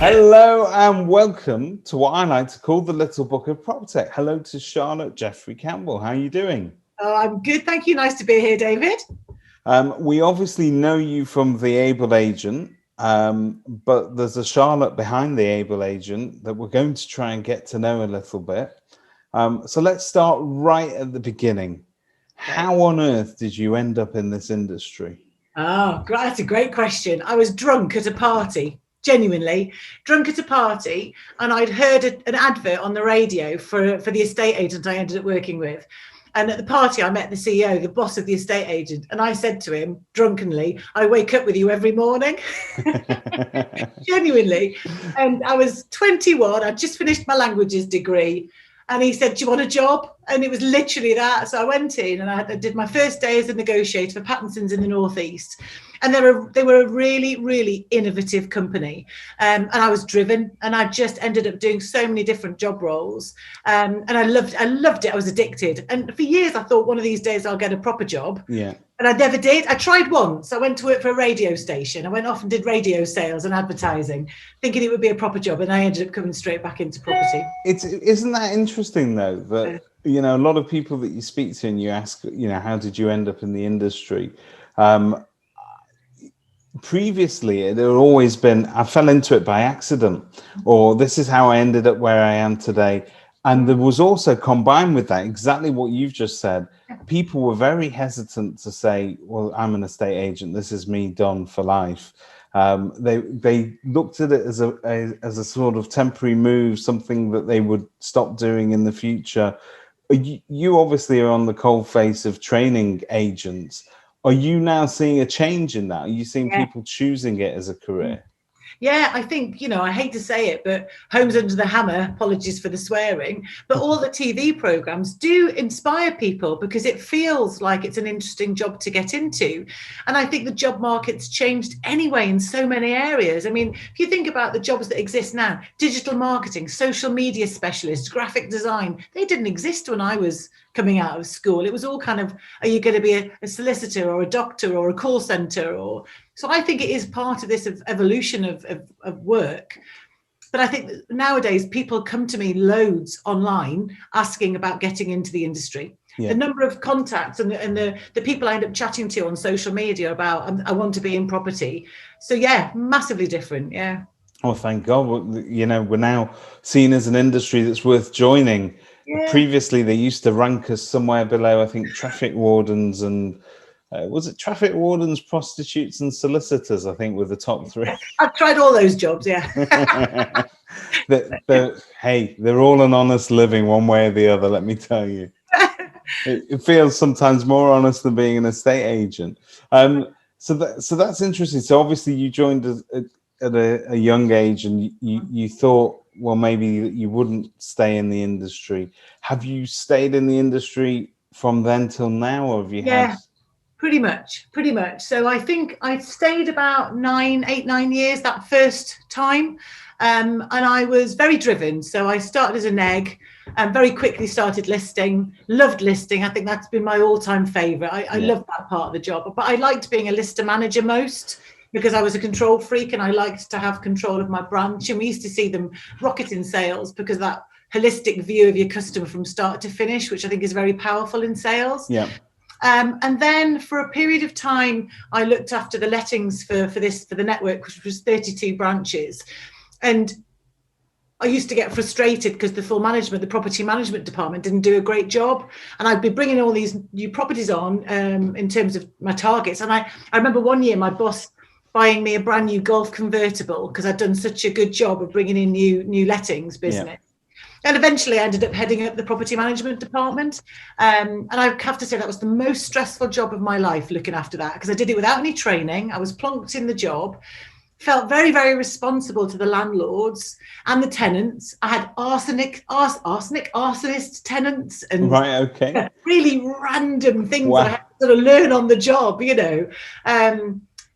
Hello and welcome to what I like to call the Little Book of Proptech. Hello to Charlotte, Jeffrey-Campbell. How are you doing? Oh, I'm good, thank you. Nice to be here, David. We obviously know you from the Able Agent, but there's a Charlotte behind the Able Agent that we're going to try and get to know a little bit. So let's start right at the beginning. How on earth did you end up in this industry? Oh, that's a great question. I was drunk at a party, genuinely drunk at a party, and I'd heard an advert on the radio for the estate agent I ended up working with. And at the party, I met the CEO, the boss of the estate agent, and I said to him drunkenly, "I wake up with you every morning." Genuinely. And I was 21. I'd just finished my languages degree. And he said, "Do you want a job?" And it was literally that. So I went in and I did my first day as a negotiator for Pattinson's in the Northeast. And they were a really, really innovative company. And I was driven, and I just ended up doing so many different job roles. And I loved it. I was addicted. And for years, I thought one of these days I'll get a proper job. Yeah. And I never did. I tried once. I went to work for a radio station. I went off and did radio sales and advertising, thinking it would be a proper job. And I ended up coming straight back into property. Isn't that interesting, though, that, you know, a lot of people that you speak to and you ask, you know, how did you end up in the industry? Previously, it had always been, I fell into it by accident, or this is how I ended up where I am today. And there was also, combined with that, exactly what you've just said, people were very hesitant to say, well, I'm an estate agent, this is me done for life. They looked at it as a sort of temporary move, something that they would stop doing in the future. You obviously are on the cold face of training agents. Are you now seeing a change in that? Are you seeing people choosing it as a career? Yeah, I think, you know, I hate to say it, but Homes Under the Hammer, apologies for the swearing, but all the TV programs do inspire people because it feels like it's an interesting job to get into. And I think the job market's changed anyway in so many areas. I mean, if you think about the jobs that exist now, digital marketing, social media specialists, graphic design, they didn't exist when I was coming out of school. It was all kind of, are you going to be a solicitor or a doctor or a call center? Or so I think it is part of this evolution of work. But I think that nowadays people come to me loads online asking about getting into the industry. Yeah. The number of contacts and the people I end up chatting to on social media about, I want to be in property. So yeah, massively different. Yeah. Oh, thank God. You know, we're now seen as an industry that's worth joining. Yeah. Previously, they used to rank us somewhere below, I think, traffic wardens and was it traffic wardens, prostitutes and solicitors, I think, were the top three. I've tried all those jobs, yeah. Hey, they're all an honest living one way or the other, let me tell you. It feels sometimes more honest than being an estate agent. So that's interesting. So obviously you joined at a young age and you thought, well, maybe you wouldn't stay in the industry. Have you stayed in the industry from then till now, or have you had? Pretty much. So I think I stayed about 8, 9 years that first time. And I was very driven. So I started as a neg and very quickly started listing, loved listing. I think that's been my all-time favorite. I love that part of the job, but I liked being a lister manager most because I was a control freak and I liked to have control of my branch. And we used to see them rocket in sales because that holistic view of your customer from start to finish, which I think is very powerful in sales. Yeah. And then for a period of time, I looked after the lettings for the network, which was 32 branches. And I used to get frustrated because the property management department didn't do a great job. And I'd be bringing all these new properties on in terms of my targets. And I remember one year my boss buying me a brand new Golf convertible because I'd done such a good job of bringing in new lettings business. Yeah. And eventually I ended up heading up the property management department. And I have to say that was the most stressful job of my life, looking after that, because I did it without any training. I was plonked in the job, felt very, very responsible to the landlords and the tenants. I had arsonist tenants and really random things that I had to sort of learn on the job, you know.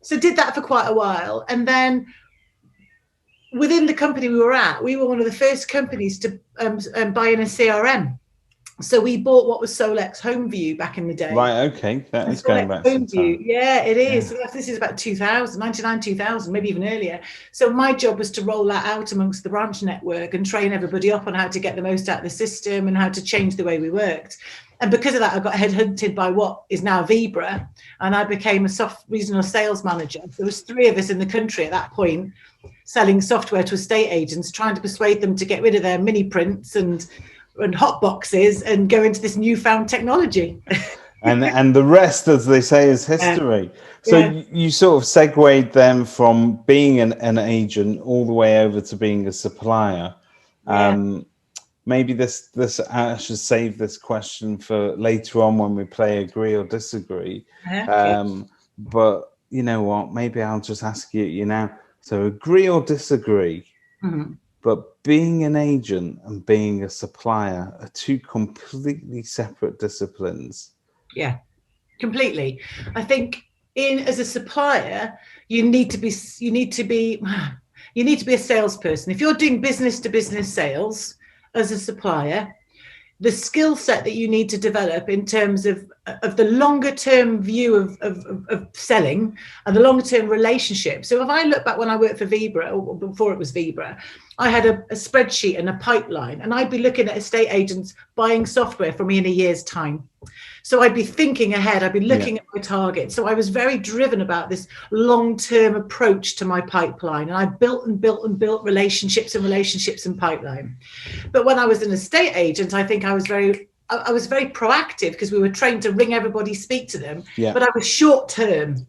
So did that for quite a while. And then within the company we were at, we were one of the first companies to buy in a CRM. So we bought what was Solex HomeView back in the day. Right, okay. That is going back some time. Yeah, it is. Yeah. So this is about 2000, 99, 2000, maybe even earlier. So my job was to roll that out amongst the branch network and train everybody up on how to get the most out of the system and how to change the way we worked. And because of that, I got headhunted by what is now Vibra, and I became a regional sales manager. There was 3 of us in the country at that point selling software to estate agents, trying to persuade them to get rid of their mini prints and hot boxes and go into this newfound technology. and the rest, as they say, is history. So you sort of segued them from being an agent all the way over to being a supplier. Maybe this I should save this question for later on when we play agree or disagree. But you know what? Maybe I'll just ask you now. So agree or disagree? Mm-hmm. But being an agent and being a supplier are 2 completely separate disciplines. Yeah, completely. I think as a supplier, you need to be a salesperson. If you're doing business to business sales as a supplier, the skill set that you need to develop in terms of the longer term view of selling and the longer term relationship. So if I look back when I worked for Vibra, or before it was Vibra, I had a spreadsheet and a pipeline, and I'd be looking at estate agents buying software from me in a year's time. So I'd be thinking ahead, I'd be looking at my target. So I was very driven about this long-term approach to my pipeline. And I built and built and built relationships and pipeline. But when I was an estate agent, I think I was very proactive because we were trained to ring everybody, speak to them. But I was short-term.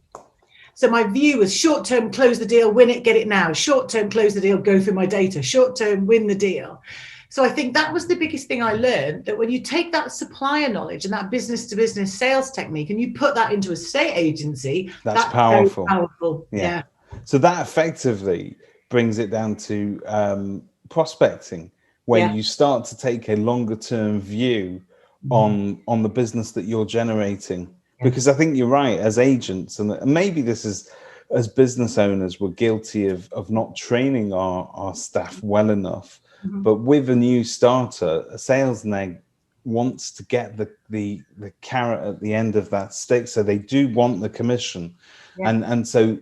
So my view was short-term, close the deal, win it, get it now. Short-term, close the deal, go through my data. Short-term, win the deal. So I think that was the biggest thing I learned, that when you take that supplier knowledge and that business to business sales technique and you put that into a estate agency, that's powerful. Powerful. Yeah. So that effectively brings it down to prospecting, where you start to take a longer term view on the business that you're generating. Because I think you're right, as agents, and maybe this is, as business owners, we're guilty of not training our staff well enough. But with a new starter, a sales neg wants to get the carrot at the end of that stick. So they do want the commission. And so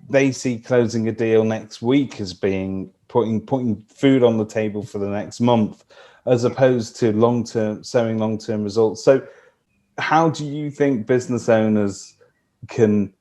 they see closing a deal next week as being putting food on the table for the next month, as opposed to sowing long-term results. So how do you think business owners can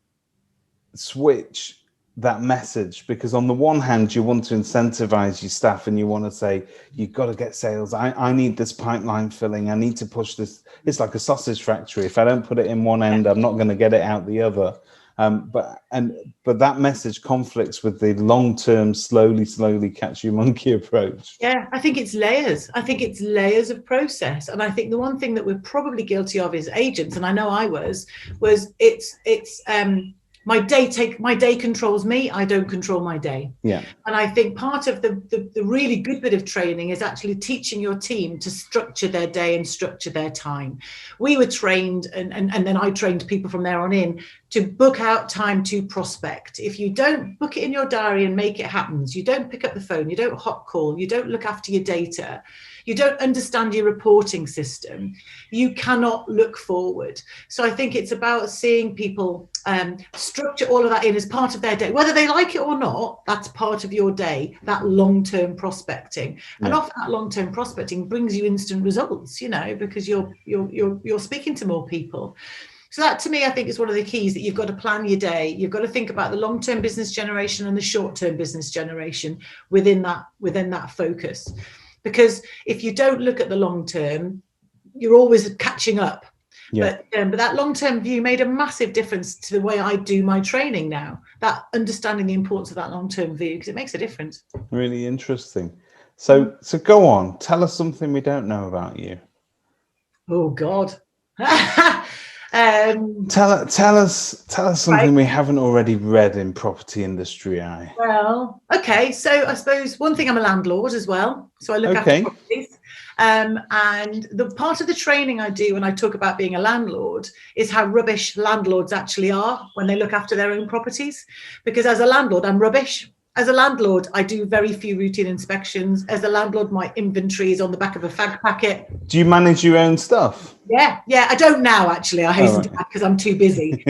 switch that message? Because on the one hand, you want to incentivize your staff and you want to say, you've got to get sales. I need this pipeline filling. I need to push this. It's like a sausage factory. If I don't put it in one end, I'm not going to get it out the other. But that message conflicts with the long-term, slowly catch you monkey approach. Yeah, I think it's layers. I think it's layers of process. And I think the one thing that we're probably guilty of as agents, and I know I was it's my day controls me. I don't control my day. Yeah. And I think part of the really good bit of training is actually teaching your team to structure their day and structure their time. We were trained, and then I trained people from there on in, to book out time to prospect. If you don't book it in your diary and make it happen, you don't pick up the phone, you don't hot call, you don't look after your data, you don't understand your reporting system, you cannot look forward. So I think it's about seeing people structure all of that in as part of their day, whether they like it or not. That's part of your day, that long-term prospecting. And often that long-term prospecting brings you instant results, because you're speaking to more people. So that, to me, I think is one of the keys, that you've got to plan your day. You've got to think about the long-term business generation and the short-term business generation within that focus. Because if you don't look at the long-term, you're always catching up. Yeah. But that long-term view made a massive difference to the way I do my training now. That understanding the importance of that long-term view, because it makes a difference. Really interesting. So go on. Tell us something we don't know about you. Oh God. Tell us something we haven't already read in Property Industry Eye. Well, okay, so I suppose one thing, I'm a landlord as well, so I look after properties, and the part of the training I do when I talk about being a landlord is how rubbish landlords actually are when they look after their own properties. Because as a landlord, I'm rubbish. as a landlord, I do very few routine inspections. As a landlord, my inventory is on the back of a fag packet. Do you manage your own stuff? Yeah, I don't now, actually. I hasten to add, because I'm too busy.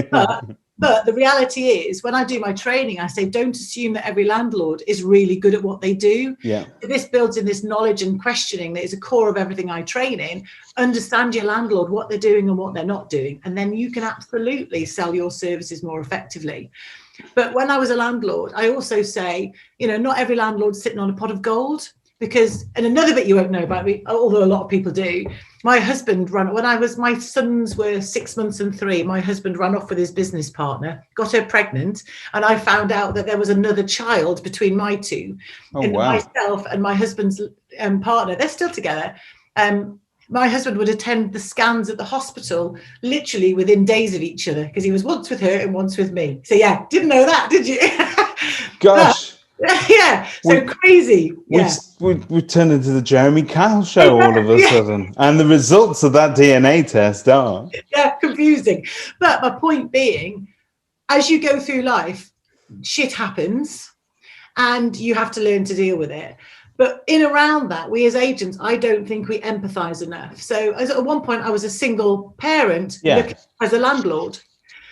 But the reality is, when I do my training, I say, don't assume that every landlord is really good at what they do. Yeah. This builds in this knowledge and questioning that is a core of everything I train in. Understand your landlord, what they're doing and what they're not doing. And then you can absolutely sell your services more effectively. But when I was a landlord, I also say, not every landlord's sitting on a pot of gold. Because, and another bit you won't know about me, although a lot of people do, my husband my sons were 6 months and 3, my husband ran off with his business partner, got her pregnant, and I found out that there was another child between my two. Oh, wow. Myself and my husband's partner, they're still together. My husband would attend the scans at the hospital literally within days of each other, because he was once with her and once with me. So yeah, didn't know that, did you? Gosh. Yeah, so crazy. Yeah. We turned into the Jeffrey-Campbell show all of a sudden, and the results of that DNA test are confusing. But my point being, as you go through life, shit happens, and you have to learn to deal with it. But in around that, we as agents, I don't think we empathise enough. So at one point, I was a single parent as a landlord.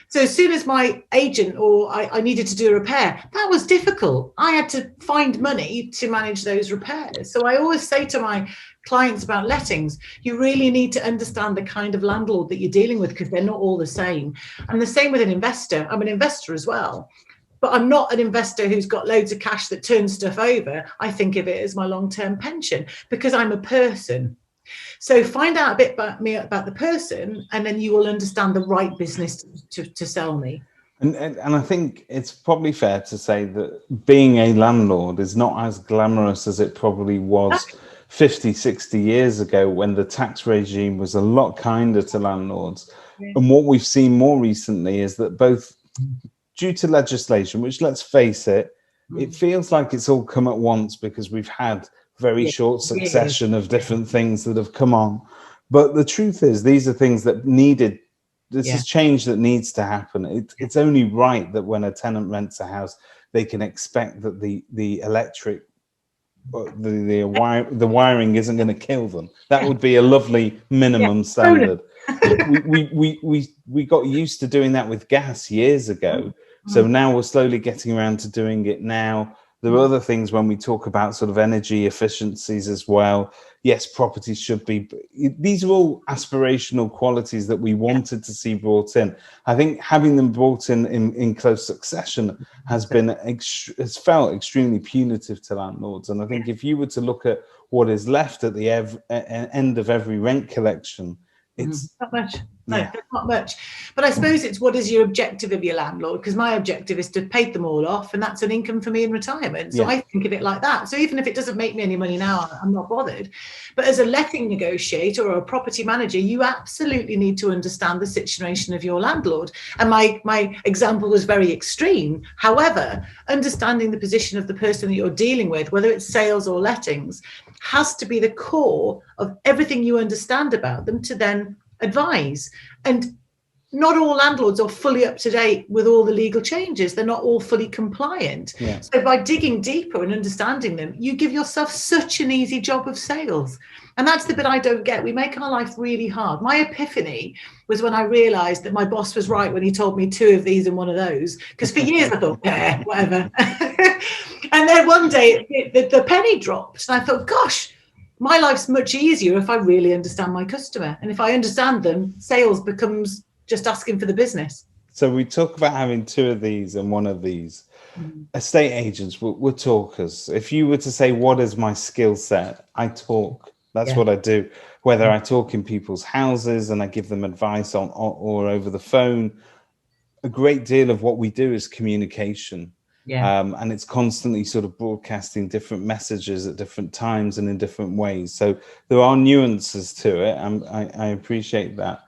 So as soon as my agent or I needed to do a repair, that was difficult. I had to find money to manage those repairs. So I always say to my clients about lettings, you really need to understand the kind of landlord that you're dealing with, because they're not all the same. And the same with an investor. I'm an investor as well, but I'm not an investor who's got loads of cash that turns stuff over. I think of it as my long-term pension, because I'm a person. So find out a bit about me, about the person, and then you will understand the right business to sell me. And I think it's probably fair to say that being a landlord is not as glamorous as it probably was 50, 60 years ago, when the tax regime was a lot kinder to landlords. Yeah. And what we've seen more recently is that both due to legislation, which, let's face it, it feels like it's all come at once, because we've had very short succession of different things that have come on. But the truth is, these are things that needed, this is change that needs to happen. It's only right that when a tenant rents a house, they can expect that the electric, the wiring isn't going to kill them. That would be a lovely minimum standard. We got used to doing that with gas years ago. So now we're slowly getting around to doing it now. There are other things when we talk about sort of energy efficiencies as well. Yes, properties should be. These are all aspirational qualities that we wanted to see brought in. I think having them brought in close succession has felt extremely punitive to landlords. And I think if you were to look at what is left at the end of every rent collection, it's not much. No, not much. But I suppose it's, what is your objective of your landlord? Because my objective is to pay them all off, and that's an income for me in retirement. So I think of it like that. So even if it doesn't make me any money now, I'm not bothered. But as a letting negotiator or a property manager, you absolutely need to understand the situation of your landlord. And my example was very extreme. However, understanding the position of the person that you're dealing with, whether it's sales or lettings, has to be the core of everything you understand about them to then advise. And not all landlords are fully up to date with all the legal changes. They're not all fully compliant. So by digging deeper and understanding them, you give yourself such an easy job of sales. And that's the bit I don't get. We make our life really hard. My epiphany was when I realized that my boss was right when he told me 2 of these and 1 of those, because for years I thought, whatever. And then one day the penny dropped, and I thought, gosh, my life's much easier if I really understand my customer. And if I understand them, sales becomes just asking for the business. So we talk about having 2 of these and 1 of these. Estate agents, we're talkers. If you were to say, what is my skill set? I talk. That's what I do. Whether I talk in people's houses and I give them advice or over the phone, a great deal of what we do is communication. And it's constantly sort of broadcasting different messages at different times and in different ways. So there are nuances to it, and I appreciate that.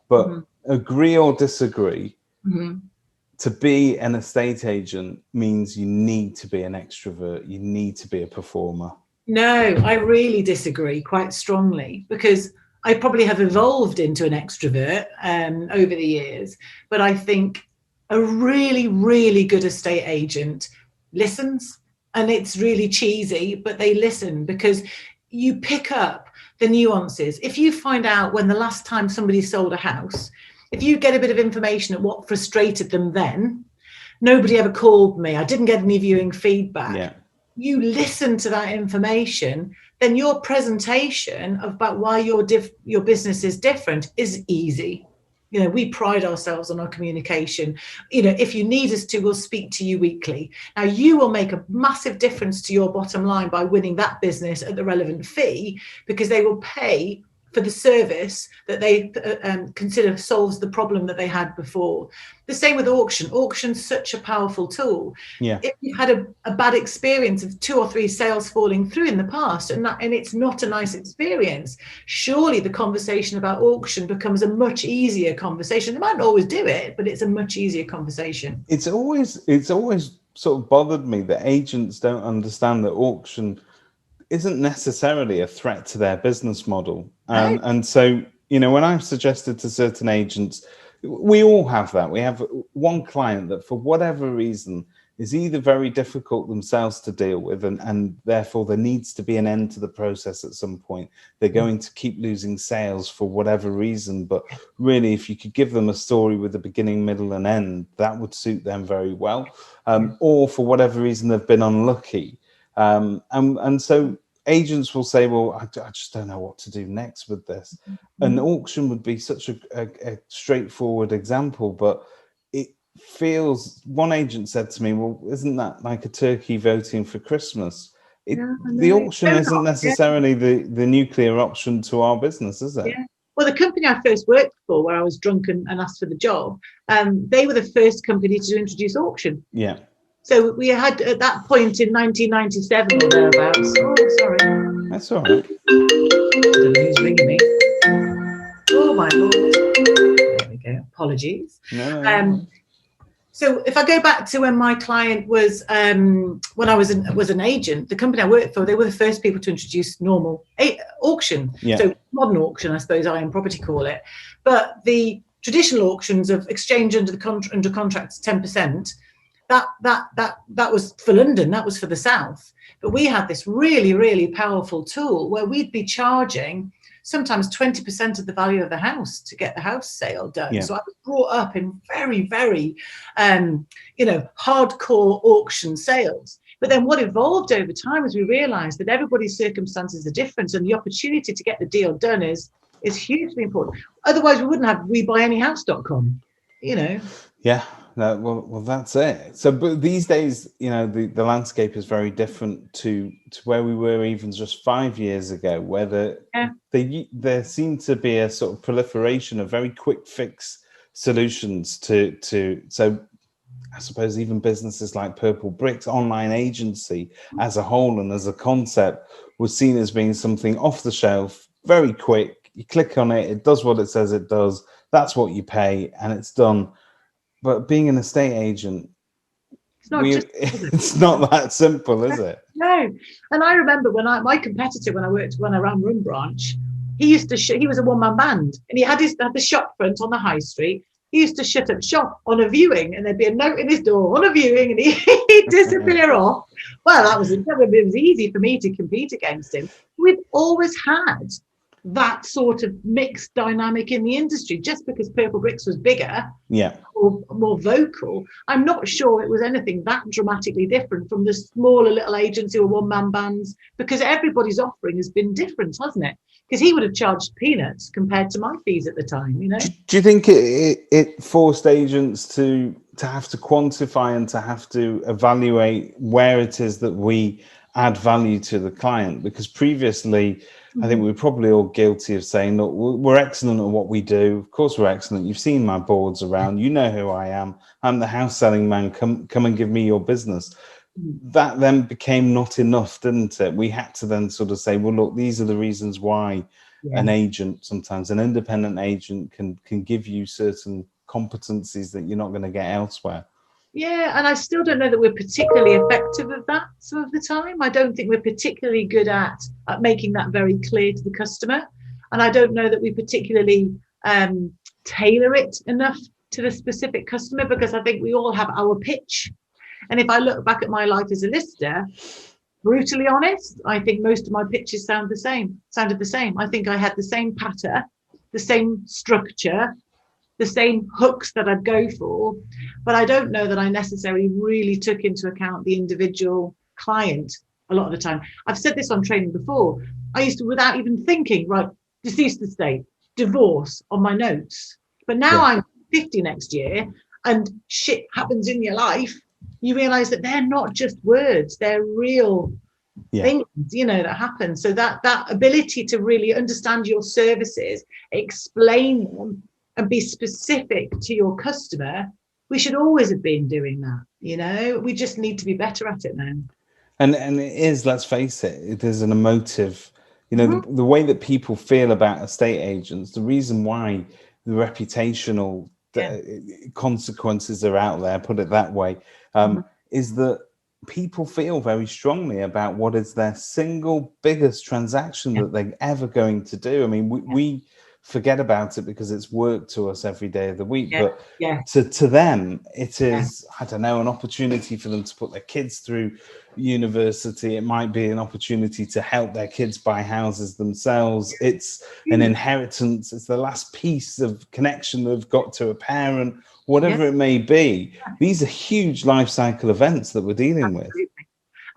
But agree or disagree, to be an estate agent means you need to be an extrovert. You need to be a performer. No, I really disagree quite strongly, because I probably have evolved into an extrovert over the years. But I think a really, really good estate agent listens, and it's really cheesy, but they listen because you pick up the nuances. If you find out when the last time somebody sold a house, if you get a bit of information at what frustrated them then, nobody ever called me, I didn't get any viewing feedback. Yeah. You listen to that information, then your presentation about why your business is different is easy. You know, we pride ourselves on our communication. You know, if you need us to, we'll speak to you weekly. Now, you will make a massive difference to your bottom line by winning that business at the relevant fee, because they will pay for the service that they consider solves the problem that they had before. The same with auction. Auction's such a powerful tool. Yeah. If you've had a bad experience of 2 or 3 sales falling through in the past, and it's not a nice experience, surely the conversation about auction becomes a much easier conversation. They might not always do it, but it's a much easier conversation. It's always sort of bothered me that agents don't understand that auction isn't necessarily a threat to their business model. And so, you know, when I've suggested to certain agents, we all have that. We have one client that for whatever reason is either very difficult themselves to deal with, and therefore there needs to be an end to the process at some point. They're going to keep losing sales for whatever reason, but really if you could give them a story with a beginning, middle and end, that would suit them very well. Or for whatever reason they've been unlucky. And so agents will say, well, I just don't know what to do next with this. An auction would be such a straightforward example, but it feels, one agent said to me, well, isn't that like a turkey voting for Christmas? The auction isn't necessarily the nuclear option to our business, is it? Yeah. Well, the company I first worked for, where I was drunk and asked for the job, they were the first company to introduce auction. Yeah. So we had, at that point in 1997 or thereabouts. Oh, sorry. That's all right. I don't know who's ringing me. Oh, my Lord. There we go. Apologies. No. So if I go back to when my client was, when I was an agent, the company I worked for, they were the first people to introduce normal auction. Yeah. So modern auction, I suppose I Am Property call it. But the traditional auctions of exchange under contracts 10%, that was for London, that was for the South. But we had this really, really powerful tool where we'd be charging sometimes 20% of the value of the house to get the house sale done. Yeah. So I was brought up in very, very, hardcore auction sales. But then what evolved over time is we realized that everybody's circumstances are different, and the opportunity to get the deal done is hugely important. Otherwise, we wouldn't have WeBuyAnyHouse.com, you know. Yeah. No, well, that's it. So, but these days, you know, the landscape is very different to where we were even just 5 years ago, where there seemed to be a sort of proliferation of very quick fix solutions to. So, I suppose even businesses like Purple Bricks, online agency as a whole and as a concept, was seen as being something off the shelf, very quick. You click on it, it does what it says it does. That's what you pay, and it's done. But being an estate agent, it's not that simple, is it? No. And I remember my competitor, when I ran Run Branch, he used to he was a one-man band, and he had the shop front on the high street. He used to shut up shop on a viewing, and there'd be a note in his door on a viewing, and he'd disappear off. Well, it was easy for me to compete against him. We've always had that sort of mixed dynamic in the industry. Just because Purple Bricks was bigger, or more vocal, I'm not sure it was anything that dramatically different from the smaller little agency or one-man bands, because everybody's offering has been different, hasn't it? Because he would have charged peanuts compared to my fees at the time, you know. Do you think it forced agents to have to quantify and to have to evaluate where it is that we add value to the client? Because previously, I think we're probably all guilty of saying, look, we're excellent at what we do. Of course we're excellent. You've seen my boards around. You know who I am. I'm the house selling man. Come and give me your business. That then became not enough, didn't it? We had to then sort of say, well, look, these are the reasons why an agent, sometimes an independent agent, can give you certain competencies that you're not going to get elsewhere. Yeah, and I still don't know that we're particularly effective at that some of the time. I don't think we're particularly good at making that very clear to the customer. And I don't know that we particularly tailor it enough to the specific customer, because I think we all have our pitch. And if I look back at my life as a lister, brutally honest, I think most of my pitches sounded the same. I think I had the same pattern, the same structure, the same hooks that I'd go for, but I don't know that I necessarily really took into account the individual client a lot of the time. I've said this on training before. I used to, without even thinking, right, deceased estate, divorce on my notes. But now I'm 50 next year and shit happens in your life. You realize that they're not just words, they're real things, that happen. So that ability to really understand your services, explain them, and be specific to your customer, we should always have been doing that. We just need to be better at it now. And it is, let's face it, it is an emotive, the way that people feel about estate agents, the reason why the reputational consequences are out there, put it that way, is that people feel very strongly about what is their single biggest transaction that they're ever going to do. I mean, we forget about it because it's work to us every day of the week, but to them it is, I don't know, an opportunity for them to put their kids through university. It might be an opportunity to help their kids buy houses themselves. It's an inheritance. It's the last piece of connection they've got to a parent, whatever it may be. These are huge life cycle events that we're dealing with.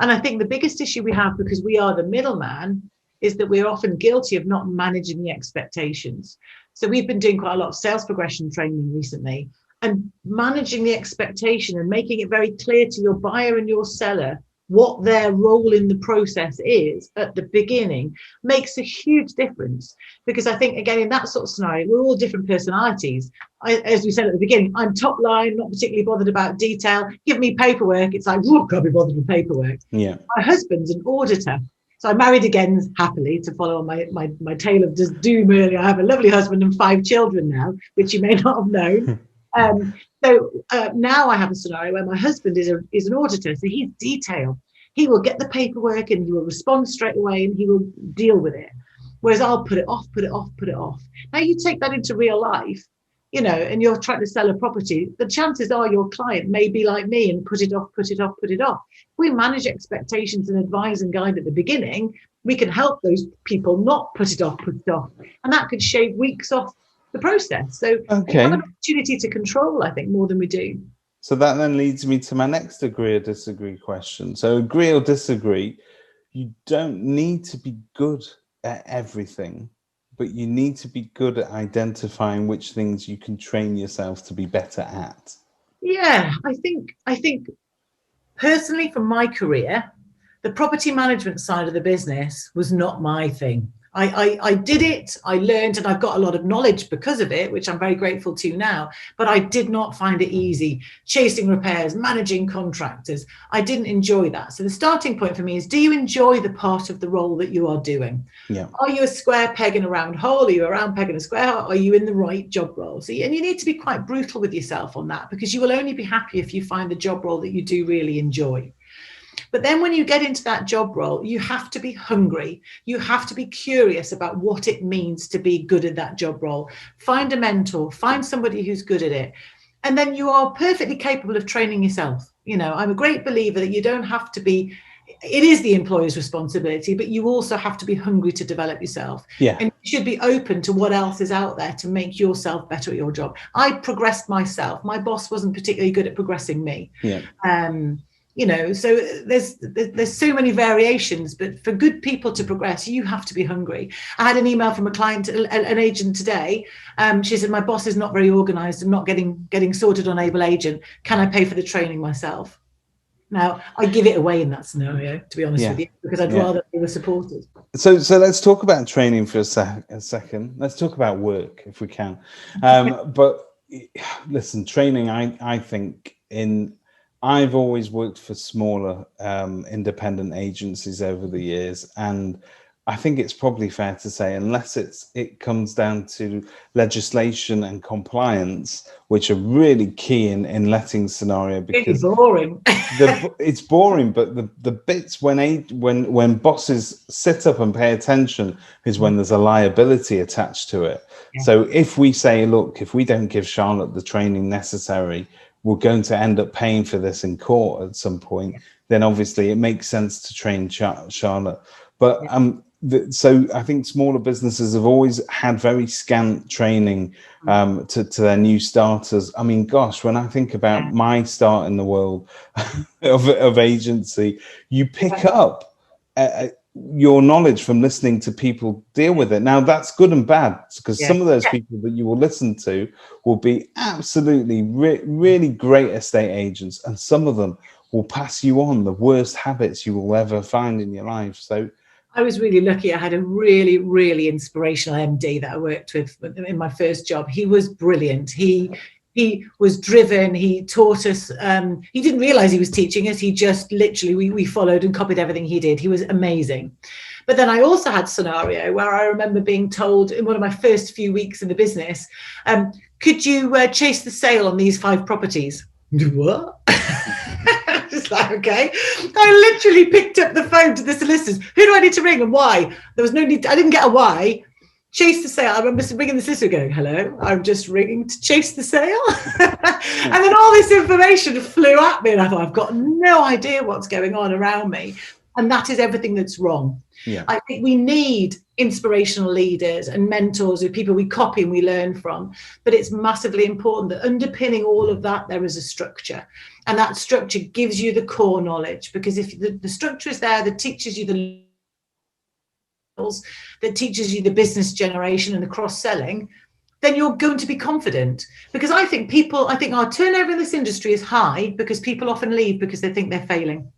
And I think the biggest issue we have, because we are the middleman, is that we're often guilty of not managing the expectations. So we've been doing quite a lot of sales progression training recently, and managing the expectation and making it very clear to your buyer and your seller what their role in the process is at the beginning makes a huge difference. Because I think, again, in that sort of scenario, we're all different personalities. As we said at the beginning, I'm top line, not particularly bothered about detail. Give me paperwork. It's like, whoa, can't be bothered with paperwork. My husband's an auditor. So I married again happily, to follow on my tale of just doom earlier. I have a lovely husband and 5 children now, which you may not have known. So now I have a scenario where my husband is an auditor, so he's detailed. He will get the paperwork and he will respond straight away and he will deal with it. Whereas I'll put it off. Now you take that into real life, and you're trying to sell a property, the chances are your client may be like me and put it off. If we manage expectations and advise and guide at the beginning, we can help those people not put it off. And that could shave weeks off the process. So we have an opportunity to control, I think, more than we do. So that then leads me to my next agree or disagree question. So agree or disagree, you don't need to be good at everything, but you need to be good at identifying which things you can train yourself to be better at. Yeah, I think personally, from my career, the property management side of the business was not my thing. I did it, I learned, and I've got a lot of knowledge because of it, which I'm very grateful to now, but I did not find it easy. Chasing repairs, managing contractors, I didn't enjoy that. So the starting point for me is, do you enjoy the part of the role that you are doing? Are you a square peg in a round hole? Are you a round peg in a square hole? Are you in the right job role? So, and you need to be quite brutal with yourself on that, because you will only be happy if you find the job role that you do really enjoy. But then when you get into that job role, you have to be hungry. You have to be curious about what it means to be good at that job role. Find a mentor, find somebody who's good at it. And then you are perfectly capable of training yourself. I'm a great believer that you don't have to be, it is the employer's responsibility, but you also have to be hungry to develop yourself. And you should be open to what else is out there to make yourself better at your job. I progressed myself. My boss wasn't particularly good at progressing me. So there's so many variations, but for good people to progress, you have to be hungry. I had an email from a client, an agent today. She said, my boss is not very organized and not getting sorted on Able Agent. Can I pay for the training myself? Now, I give it away in that scenario, to be honest with you, because I'd rather they were supported. So let's talk about training for a second. Let's talk about work if we can. But listen, training, I think I've always worked for smaller independent agencies over the years, and I think it's probably fair to say, unless it comes down to legislation and compliance, which are really key in letting scenario, because it's boring. It's boring, but the bits when bosses sit up and pay attention is when there's a liability attached to it. So if we say, look, if we don't give Charlotte the training necessary, we're going to end up paying for this in court at some point, then obviously it makes sense to train Charlotte. But so I think smaller businesses have always had very scant training to their new starters. I mean, gosh, when I think about my start in the world of agency, you pick up your knowledge from listening to people deal with it. Now, that's good and bad, because some of those people that you will listen to will be absolutely really great estate agents, and some of them will pass you on the worst habits you will ever find in your life. So I was really lucky. I had a really, really inspirational MD that I worked with in my first job. He was brilliant. He was driven. He taught us. He didn't realize he was teaching us. He just literally, we followed and copied everything he did. He was amazing. But then I also had a scenario where I remember being told in one of my first few weeks in the business, could you chase the sale on these 5 properties? What? Just like, okay. I literally picked up the phone to the solicitors. Who do I need to ring and why? There was no need. I didn't get a why. Chase the sale. I remember ringing the solicitor going, hello, I'm just ringing to chase the sale. And then all this information flew at me, and I thought, I've got no idea what's going on around me. And that is everything that's wrong. Yeah. I think we need inspirational leaders and mentors who people we copy and we learn from. But it's massively important that underpinning all of that, there is a structure. And that structure gives you the core knowledge, because if the structure is there that teaches you that teaches you the business generation and the cross-selling, then you're going to be confident. Because I think our turnover in this industry is high because people often leave because they think they're failing.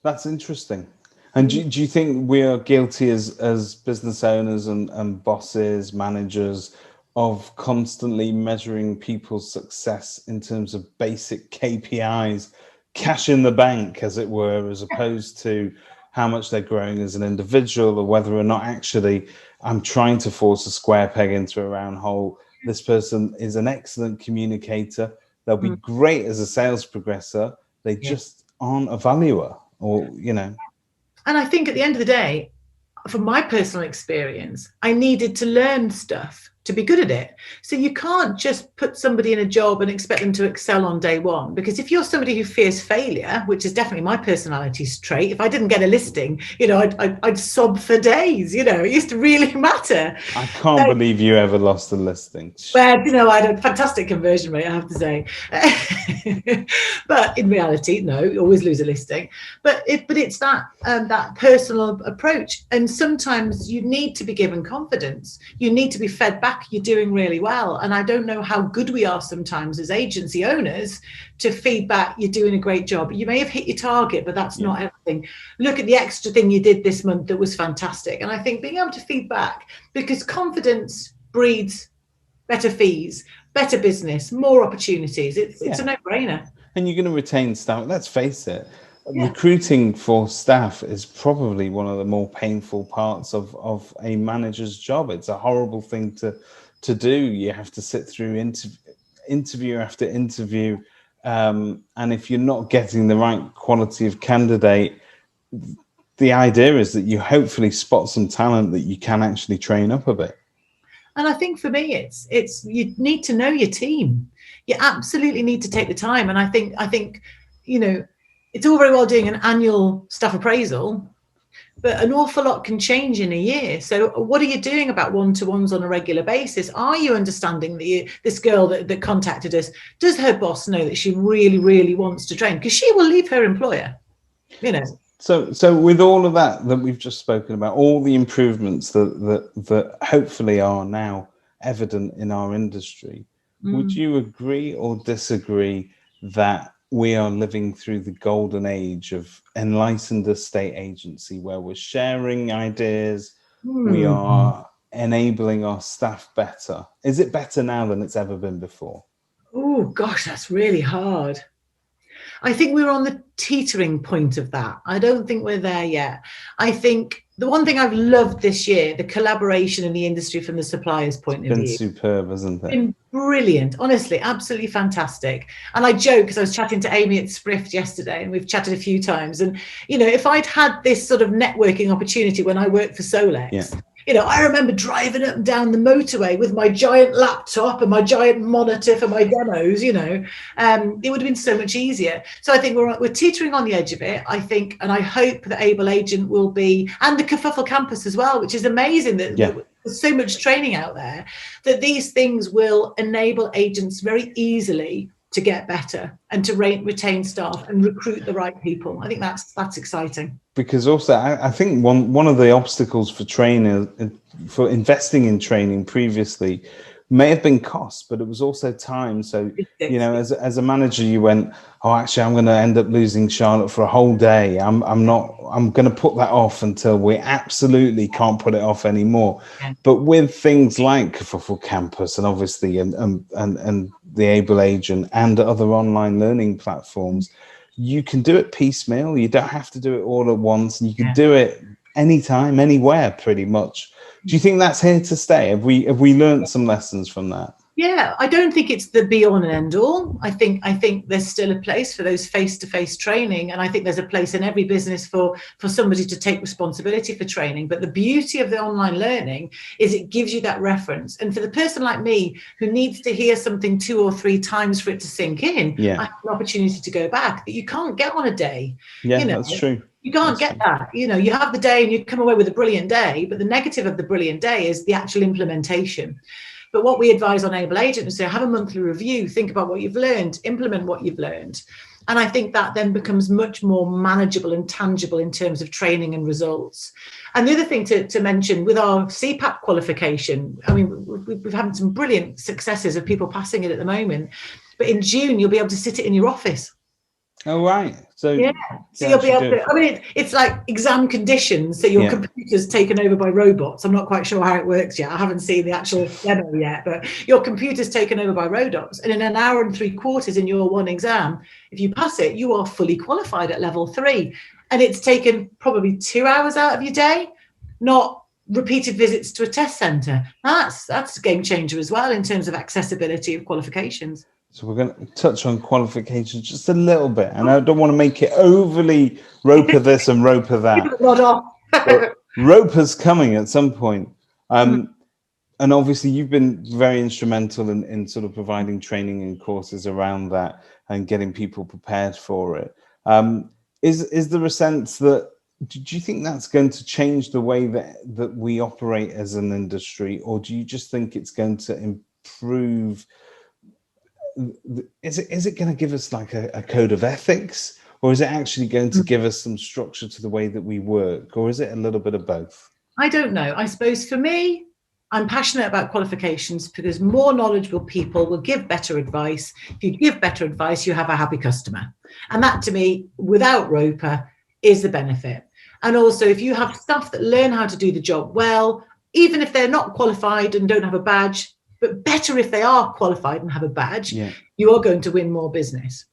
That's interesting. And do you think we are guilty as business owners and bosses, managers, of constantly measuring people's success in terms of basic KPIs, cash in the bank, as it were, as opposed to how much they're growing as an individual, or whether or not actually I'm trying to force a square peg into a round hole. This person is an excellent communicator. They'll be great as a sales progressor. They just aren't a valuer, or, you know. And I think at the end of the day, from my personal experience, I needed to learn stuff to be good at it. So you can't just put somebody in a job and expect them to excel on day one, because if you're somebody who fears failure, which is definitely my personality trait, if I didn't get a listing, you know, I'd sob for days. You know, it used to really matter. I can't believe you ever lost a listing. Well, you know, I had a fantastic conversion rate, I have to say. But in reality, no, you always lose a listing. But it's that personal approach. And sometimes you need to be given confidence. You need to be fed back. You're doing really well. And I don't know how good we are sometimes as agency owners to feedback. You're doing a great job. You may have hit your target, but that's not everything. Look at the extra thing you did this month that was fantastic. And I think being able to feedback, because confidence breeds better fees, better business, more opportunities. It's a no-brainer. And you're going to retain staff. Let's face it. Recruiting for staff is probably one of the more painful parts of a manager's job. It's a horrible thing to do. You have to sit through interview after interview. And if you're not getting the right quality of candidate, the idea is that you hopefully spot some talent that you can actually train up a bit. And I think for me, it's you need to know your team. You absolutely need to take the time. And I think, you know, it's all very well doing an annual staff appraisal, but an awful lot can change in a year. So what are you doing about one-to-ones on a regular basis? Are you understanding that this girl that contacted us, does her boss know that she really, really wants to train? Because she will leave her employer, you know. So with all of that we've just spoken about, all the improvements that hopefully are now evident in our industry, would you agree or disagree that we are living through the golden age of enlightened estate agency, where we're sharing ideas, we are enabling our staff better? Is it better now than it's ever been before? Oh, gosh, that's really hard. I think we're on the teetering point of that. I don't think we're there yet. I think the one thing I've loved this year, the collaboration in the industry from the suppliers' point of view. It's been superb, hasn't it? Been brilliant, honestly, absolutely fantastic. And I joke, because I was chatting to Amy at Sprift yesterday, and we've chatted a few times. And, you know, if I'd had this sort of networking opportunity when I worked for Solex, You know, I remember driving up and down the motorway with my giant laptop and my giant monitor for my demos, you know. It would have been so much easier. So I think we're teetering on the edge of it, I think, and I hope that 𝙅𝙚𝙦𝙦 will be, and the Kerfuffle campus as well, which is amazing that there's so much training out there, that these things will enable agents very easily to get better and to retain staff and recruit the right people. I think that's exciting. Because also, I think one of the obstacles for investing in training previously may have been cost, but it was also time. So, you know, as a manager, you went, oh, actually, I'm going to end up losing Charlotte for a whole day. I'm going to put that off until we absolutely can't put it off anymore. Yeah. But with things like Kerfuffle Campus and obviously and the 𝙅𝙚𝙦𝙦 and other online learning platforms, you can do it piecemeal. You don't have to do it all at once, and you can do it anytime, anywhere, pretty much. Do you think that's here to stay? Have we learned some lessons from that? Yeah, I don't think it's the be all and end all. I think there's still a place for those face-to-face training, and I think there's a place in every business for somebody to take responsibility for training. But the beauty of the online learning is it gives you that reference. And for the person like me who needs to hear something 2 or 3 times for it to sink in, I have an opportunity to go back that you can't get on a day. Yeah, you know, that's true. You can't get that. You know, you have the day and you come away with a brilliant day, but the negative of the brilliant day is the actual implementation. But what we advise on 𝙅𝙚𝙦𝙦 is to have a monthly review, think about what you've learned, implement what you've learned. And I think that then becomes much more manageable and tangible in terms of training and results. And the other thing to mention with our CPAP qualification, I mean, we've had some brilliant successes of people passing it at the moment. But in June, you'll be able to sit it in your office. Oh, right. So so you'll be able to, I mean, it's like exam conditions, so your computer's taken over by robots. I'm not quite sure how it works yet. I haven't seen the actual demo yet, but your computer's taken over by robots. And in an hour and 3/4 in your one exam, if you pass it, you are fully qualified at level 3. And it's taken probably 2 hours out of your day, not repeated visits to a test centre. That's a game changer as well in terms of accessibility of qualifications. So we're going to touch on qualifications just a little bit, and I don't want to make it overly ROPA this and ROPA that. ROPA's coming at some point. And obviously you've been very instrumental in sort of providing training and courses around that and getting people prepared for it. Is there a sense that, do you think that's going to change the way that we operate as an industry, or do you just think it's going to improve? Is it going to give us like a code of ethics, or is it actually going to give us some structure to the way that we work, or is it a little bit of both? I don't know. I suppose for me, I'm passionate about qualifications because more knowledgeable people will give better advice. If you give better advice, you have a happy customer. And that, to me, without ROPA, is the benefit. And also, if you have staff that learn how to do the job well, even if they're not qualified and don't have a badge, but better if they are qualified and have a badge, you are going to win more business.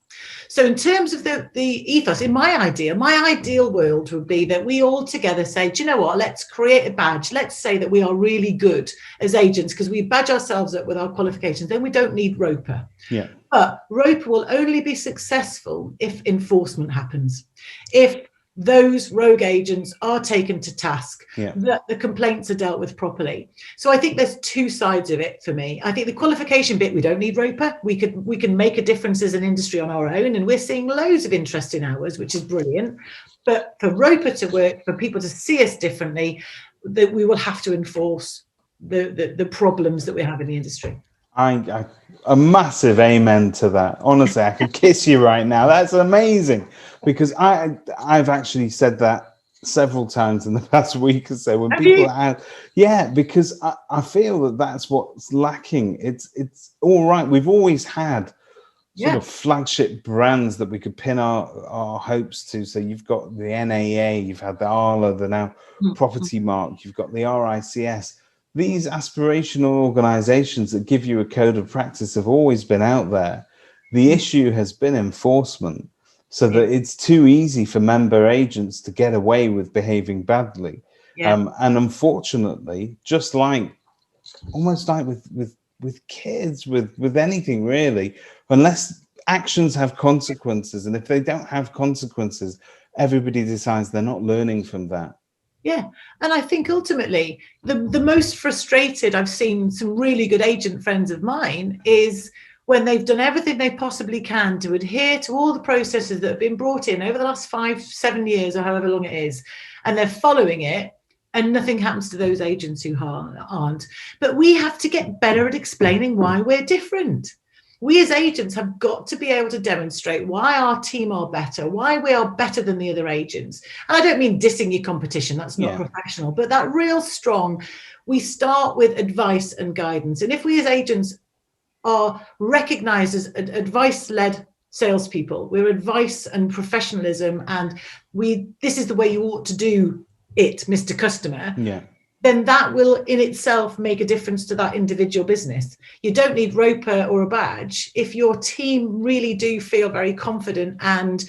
So in terms of the ethos, in my ideal world would be that we all together say, do you know what, let's create a badge. Let's say that we are really good as agents because we badge ourselves up with our qualifications. Then we don't need ROPA. But ROPA will only be successful if enforcement happens. If those rogue agents are taken to task, that the complaints are dealt with properly. So I think there's 2 sides of it for me. I think the qualification bit, we don't need ROPA. We can make a difference as an industry on our own, and we're seeing loads of interest in ours, which is brilliant. But for ROPA to work, for people to see us differently, that we will have to enforce the problems that we have in the industry. A massive amen to that. Honestly, I could kiss you right now. That's amazing, because I've actually said that several times in the past week or so when people have, because I feel that that's what's lacking. It's all right. We've always had sort of flagship brands that we could pin our hopes to. So you've got the NAA, you've had the ALA, the now Property Mark, you've got the RICS. These aspirational organizations that give you a code of practice have always been out there. The issue has been enforcement, so that it's too easy for member agents to get away with behaving badly. And unfortunately, just like almost like with kids, with anything really, unless actions have consequences, and if they don't have consequences, everybody decides they're not learning from that. Yeah. And I think ultimately the most frustrated I've seen some really good agent friends of mine is when they've done everything they possibly can to adhere to all the processes that have been brought in over the last 5-7 years or however long it is, and they're following it, and nothing happens to those agents who aren't. But we have to get better at explaining why we're different. We as agents have got to be able to demonstrate why our team are better, why we are better than the other agents. And I don't mean dissing your competition, that's not professional, but that real strong, we start with advice and guidance. And if we as agents are recognized as advice-led salespeople, we're advice and professionalism, and this is the way you ought to do it, Mr. Customer. Yeah. Then that will in itself make a difference to that individual business. You don't need ROPA or a badge if your team really do feel very confident and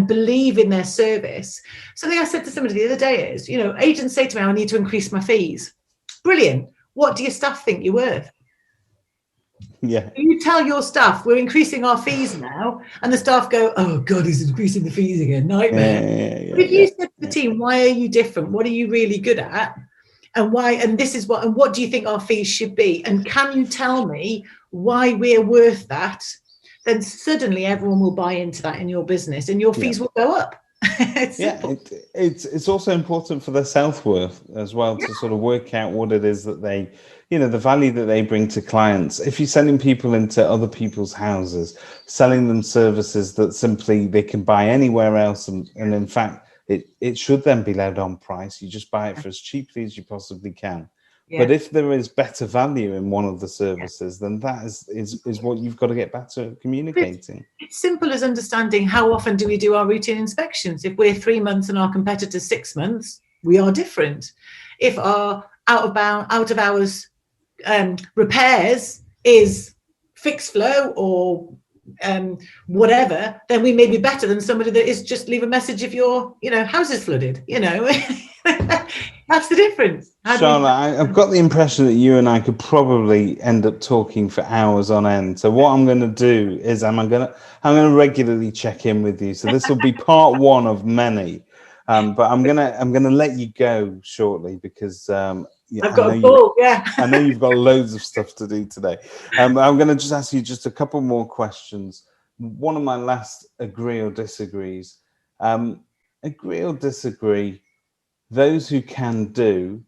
believe in their service. Something I said to somebody the other day is, agents say to me, I need to increase my fees. Brilliant. What do your staff think you're worth? Yeah. You tell your staff we're increasing our fees now, and the staff go, oh God, he's increasing the fees again. Nightmare. But if you said to the team, why are you different? What are you really good at? And why, and this is what do you think our fees should be? And can you tell me why we're worth that? Then suddenly everyone will buy into that in your business, and your fees will go up. It's also important for their self-worth as well to sort of work out what it is that they, the value that they bring to clients. If you're sending people into other people's houses, selling them services that simply they can buy anywhere else, and in fact, it should then be led on price. You just buy it for as cheaply as you possibly can. Yeah. But if there is better value in one of the services, then that is what you've got to get better at communicating. It's simple as understanding how often do we do our routine inspections. If we're 3 months and our competitor's 6 months, we are different. If our out of hours repairs is fixed flow or whatever, then we may be better than somebody that is just leave a message if your house is flooded. That's the difference. Charlotte, I've got the impression that you and I could probably end up talking for hours on end. So what I'm going to do is I'm going to regularly check in with you. So this will be part one of many. But I'm gonna let you go shortly because I know you've got loads of stuff to do today. I'm going to just ask you just a couple more questions. One of my last agree or disagrees. Agree or disagree? Those who can do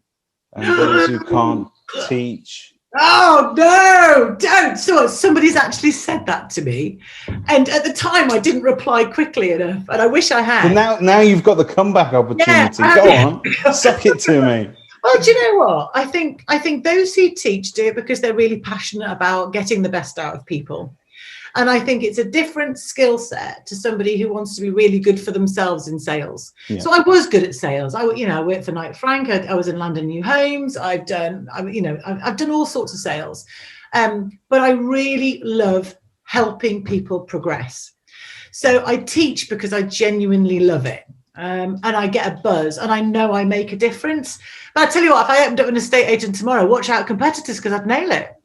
and those who can't teach. Oh no, don't. So somebody's actually said that to me, and at the time I didn't reply quickly enough, and I wish I had. But now you've got the comeback opportunity. Go on, suck it to me. Well, do you know what? I think those who teach do it because they're really passionate about getting the best out of people. And I think it's a different skill set to somebody who wants to be really good for themselves in sales. Yeah. So I was good at sales. I worked for Knight Frank. I was in London New Homes. I've done all sorts of sales. But I really love helping people progress. So I teach because I genuinely love it. And I get a buzz and I know I make a difference. But I tell you what, if I opened up an estate agent tomorrow, watch out competitors because I'd nail it.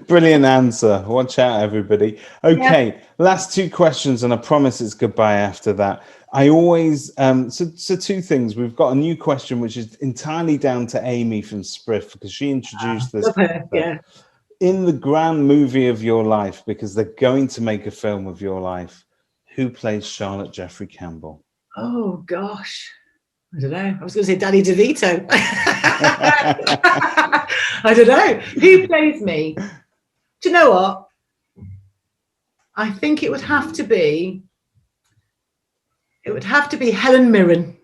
Brilliant answer. Watch out, everybody. Okay, last two questions, and I promise it's goodbye after that. I always so two things. We've got a new question which is entirely down to Amy from Spriff because she introduced this. In the grand movie of your life, because they're going to make a film of your life, who plays Charlotte Jeffrey-Campbell? Oh gosh, I don't know. I was going to say Danny DeVito. I don't know. Who plays me? Do you know what? I think it would have to be Helen Mirren.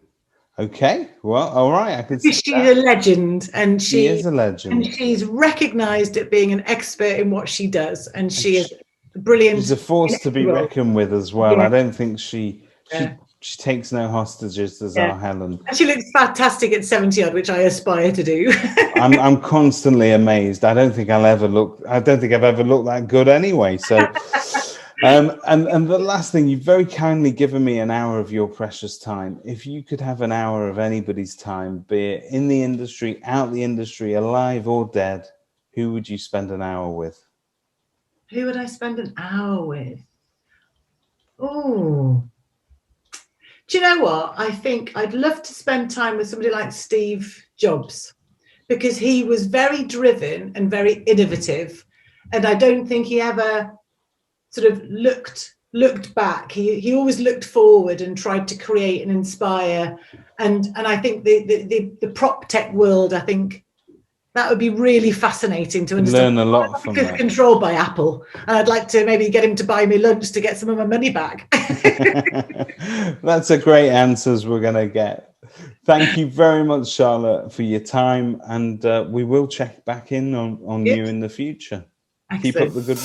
Okay. Well, all right. I can see she's a legend, and she is a legend. And she's recognised at being an expert in what she does, and she is brilliant. She's a force to be reckoned with as well. Yeah. I don't think she takes no hostages as our Helen. And she looks fantastic at 70 odd, which I aspire to do. I'm constantly amazed. I don't think I've ever looked that good anyway. So and the last thing, you've very kindly given me an hour of your precious time. If you could have an hour of anybody's time, be it in the industry, out the industry, alive or dead, who would you spend an hour with? Who would I spend an hour with? Oh, Do you know what? I think I'd love to spend time with somebody like Steve Jobs, because he was very driven and very innovative. And I don't think he ever sort of looked back. He always looked forward and tried to create and inspire. And I think the Proptech world, I think that would be really fascanating to understand. Learn a lot from that. Controlled by Apple. And I'd like to maybe get him to buy me lunch to get some of my money back. That's a great answers we're going to get. Thank you very much, Charlotte, for your time. And we will check back in on you in the future. Excellent. Keep up the good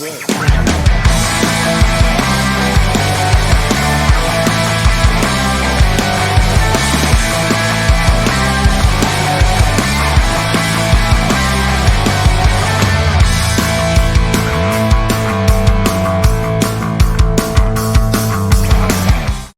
work.